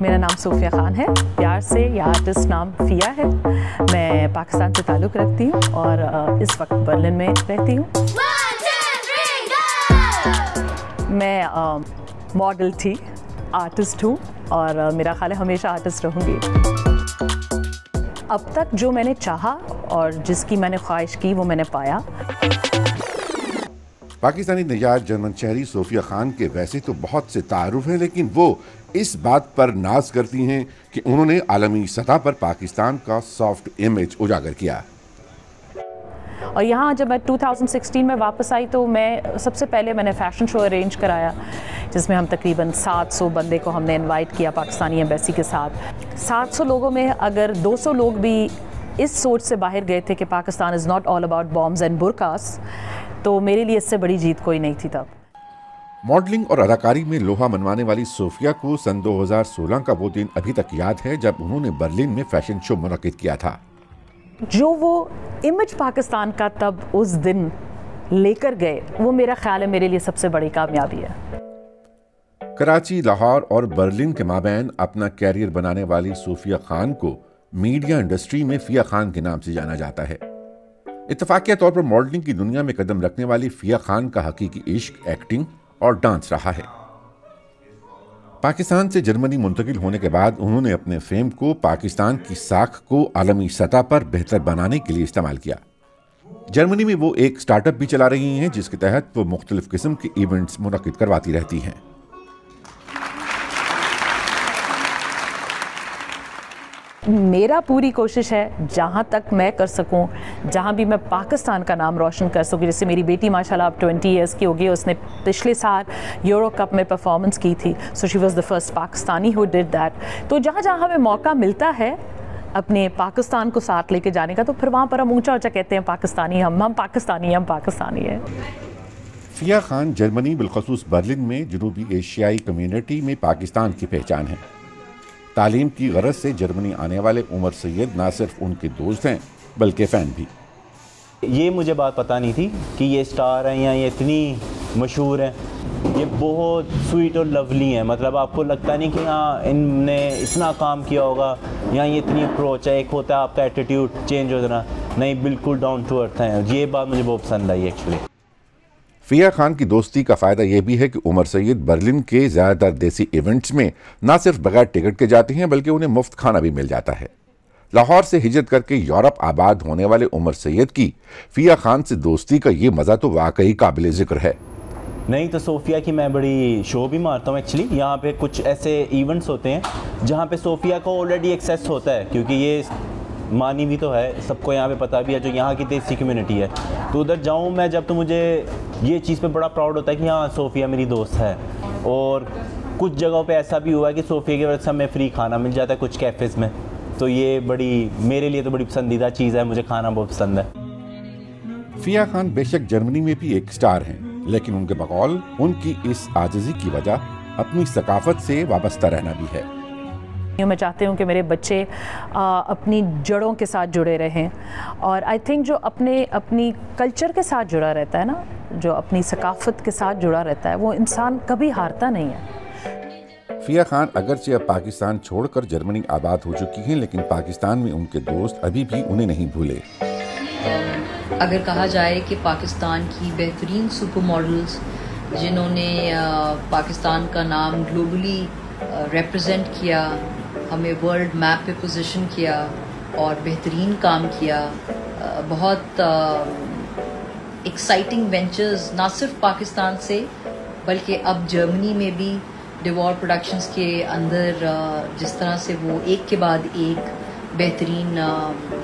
मेरा नाम सोफिया खान है, प्यार से ये आर्टिस्ट नाम फिया है। मैं पाकिस्तान से ताल्लुक़ रखती हूँ और इस वक्त बर्लिन में रहती हूँ। मैं मॉडल थी, आर्टिस्ट हूँ और मेरा ख्याल है हमेशा आर्टिस्ट रहूँगी। अब तक जो मैंने चाहा और जिसकी मैंने ख्वाहिश की वो मैंने पाया। पाकिस्तानी निजात जर्मन शहरी सोफिया खान के वैसे तो बहुत से तारुफ हैं, लेकिन वो इस बात पर नाज करती हैं कि उन्होंने आलमी सतह पर पाकिस्तान का सॉफ्ट इमेज उजागर किया। और यहाँ जब मैं 2016 में वापस आई तो मैं सबसे पहले मैंने फ़ैशन शो अरेंज कराया, जिसमें हम तकरीबन 700 बंदे को हमने इनवाइट किया पाकिस्तानी एम्बेसी के साथ। 700 लोगों में अगर 200 लोग भी इस सोच से बाहर गए थे कि Pakistan is not all about bombs and burqas, तो मेरे लिए इससे बड़ी जीत कोई नहीं थी तब। मॉडलिंग और अदाकारी में लोहा मनवाने वाली सोफिया को सन 2016 का वो दिन अभी तक याद है जब उन्होंने बर्लिन में फैशन शो मुनक्किद किया था। जो वो इमेज पाकिस्तान का तब उस दिन लेकर गए, वो मेरा ख्याल है मेरे लिए सबसे बड़ी कामयाबी है। कराची, लाहौर और बर्लिन के माबैन अपना कैरियर बनाने वाली सोफिया खान को मीडिया इंडस्ट्री में फिया खान के नाम से जाना जाता है। इत्तफाकिया तौर पर मॉडलिंग की दुनिया में कदम रखने वाली फिया खान का हकीकी इश्क एक्टिंग और डांस रहा है। पाकिस्तान से जर्मनी मुंतकिल होने के बाद उन्होंने अपने फेम को पाकिस्तान की साख को आलमी सतह पर बेहतर बनाने के लिए इस्तेमाल किया। जर्मनी में वो एक स्टार्टअप भी चला रही हैं, जिसके तहत वो मुख्तलिफ किस्म के इवेंट्स मुनक्किद करवाती रहती हैं। मेरा पूरी कोशिश है जहाँ तक मैं कर सकूँ, जहाँ भी मैं पाकिस्तान का नाम रोशन कर सकूँ। जैसे मेरी बेटी माशाल्लाह अब 20 इयर्स की हो गई, उसने पिछले साल यूरो कप में परफॉर्मेंस की थी, so she was the first Pakistani who did that. तो जहाँ जहाँ हमें मौका मिलता है अपने पाकिस्तान को साथ लेके जाने का, तो फिर वहाँ पर हम ऊँचा ऊँचा कहते हैं पाकिस्तानी, हम पाकिस्तानी हैं। फिया खान जर्मनी बिलखसूस बर्लिन में जनूबी एशियाई कम्युनिटी में पाकिस्तान की पहचान है। तालीम की गरज से जर्मनी आने वाले उमर सैयद ना सिर्फ उनके दोस्त हैं बल्कि फ़ैन भी। ये मुझे बात पता नहीं थी कि ये स्टार हैं या ये इतनी मशहूर हैं। ये बहुत स्वीट और लवली हैं, मतलब आपको लगता नहीं कि हाँ इनने इतना काम किया होगा या ये इतनी अप्रोच है। एक होता है आपका एटीट्यूड चेंज हो जाना, नहीं बिल्कुल डाउन टू अर्थ हैं। ये बात मुझे बहुत पसंद आई एक्चुअली। फिया खान की दोस्ती का फ़ायदा यह भी है कि उमर सैयद बर्लिन के ज़्यादातर देसी इवेंट्स में ना सिर्फ बगैर टिकट के जाते हैं बल्कि उन्हें मुफ्त खाना भी मिल जाता है। लाहौर से हिजरत करके यूरोप आबाद होने वाले उमर सैयद की फिया खान से दोस्ती का ये मज़ा तो वाकई काबिल ज़िक्र है। नहीं तो सोफिया की मैं बड़ी शो भी मारता हूँ एक्चुअली। यहाँ पे कुछ ऐसे इवेंट्स होते हैं जहाँ पे सोफिया को ऑलरेडी एक्सेस होता है, क्योंकि ये मानी भी तो है, सबको यहाँ पे पता भी है जो यहाँ की देसी कम्युनिटी है। तो उधर जाऊँ मैं जब, तो मुझे ये चीज़ पे बड़ा प्राउड होता है कि हाँ सोफिया मेरी दोस्त है। और कुछ जगहों पे ऐसा भी हुआ है कि सोफिया की वजह से हमें फ्री खाना मिल जाता है कुछ कैफ़ेज़ में। तो ये बड़ी मेरे लिए तो बड़ी पसंदीदा चीज़ है, मुझे खाना बहुत पसंद है। फिया खान बेशक जर्मनी में भी एक स्टार हैं, लेकिन उनके बकौल उनकी इस आजिज़ी की वजह अपनी सकाफत से वाबस्ता रहना भी है। मैं चाहती हूँ कि मेरे बच्चे अपनी जड़ों के साथ जुड़े रहें, और आई थिंक जो अपनी कल्चर के साथ जुड़ा रहता है ना, जो अपनी सकाफत के साथ जुड़ा रहता है, वो इंसान कभी हारता नहीं है। फिया खान अगरचे अब पाकिस्तान छोड़कर जर्मनी आबाद हो चुकी हैं, लेकिन पाकिस्तान में उनके दोस्त अभी भी उन्हें नहीं भूले। अगर कहा जाए कि पाकिस्तान की बेहतरीन सुपर मॉडल्स जिन्होंने पाकिस्तान का नाम ग्लोबली रिप्रेजेंट किया, हमें वर्ल्ड मैप पे पोजीशन किया और बेहतरीन काम किया, बहुत एक्साइटिंग वेंचर्स ना सिर्फ पाकिस्तान से बल्कि अब जर्मनी में भी डिवॉर प्रोडक्शंस के अंदर जिस तरह से वो एक के बाद एक बेहतरीन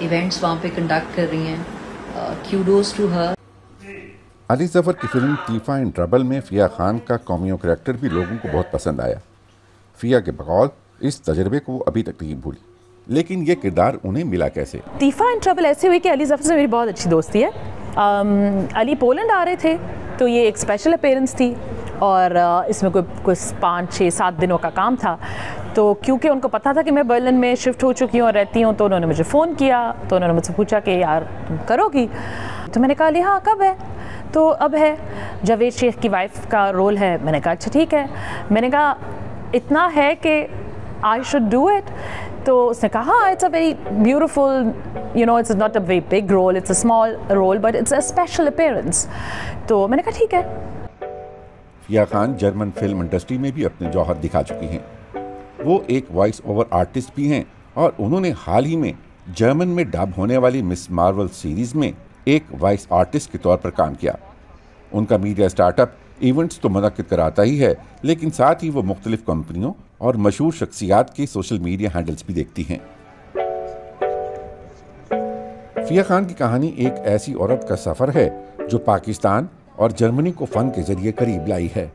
इवेंट्स वहाँ पे कंडक्ट कर रही हैं, kudos to her. Ali Zafar की फिल्म तीफा इन ट्रबल में फिया खान का कॉमियो कैरेक्टर भी लोगों को बहुत पसंद आया। फिया के बकौल इस तजर्बे को अभी तक नहीं भूली, लेकिन ये किरदार उन्हें मिला कैसे? तीफा इन ट्रबल ऐसे हुई कि अली जफर से मेरी बहुत अच्छी दोस्ती है। अली पोलैंड आ रहे थे, तो ये एक स्पेशल अपीयरेंस थी और इसमें कोई 5-6-7 दिनों का काम था। तो क्योंकि उनको पता था कि मैं बर्लिन में शिफ्ट हो चुकी हूँ और रहती हूँ, तो उन्होंने मुझे फ़ोन किया। तो उन्होंने मुझसे पूछा कि यार तुम करोगी? तो मैंने कहा हाँ कब है? तो अब है, जावेद शेख की वाइफ का रोल है। मैंने कहा अच्छा ठीक है। मैंने कहा इतना है कि आई शुड डू इट। तो उसने कहा it's a very beautiful, you know, it's not a very big role, it's a small role, but it's a special appearance. तो मैंने कहा ठीक है। Fia Khan German film industry में भी अपने जौहर दिखा चुकी हैं। वो एक वॉइस ओवर आर्टिस्ट भी हैं और उन्होंने हाल ही में जर्मन में डब होने वाली मिस मार्वल सीरीज में एक वॉइस आर्टिस्ट के तौर पर काम किया। उनका मीडिया स्टार्टअप इवेंट्स तो मुनक्किद कराता ही है, लेकिन साथ ही वो मुख्तलिफ कंपनियों और मशहूर शख्सियात के सोशल मीडिया हैंडल्स भी देखती हैं। फिया खान की कहानी एक ऐसी औरत का सफ़र है जो पाकिस्तान और जर्मनी को फ़न के जरिए करीब लाई है।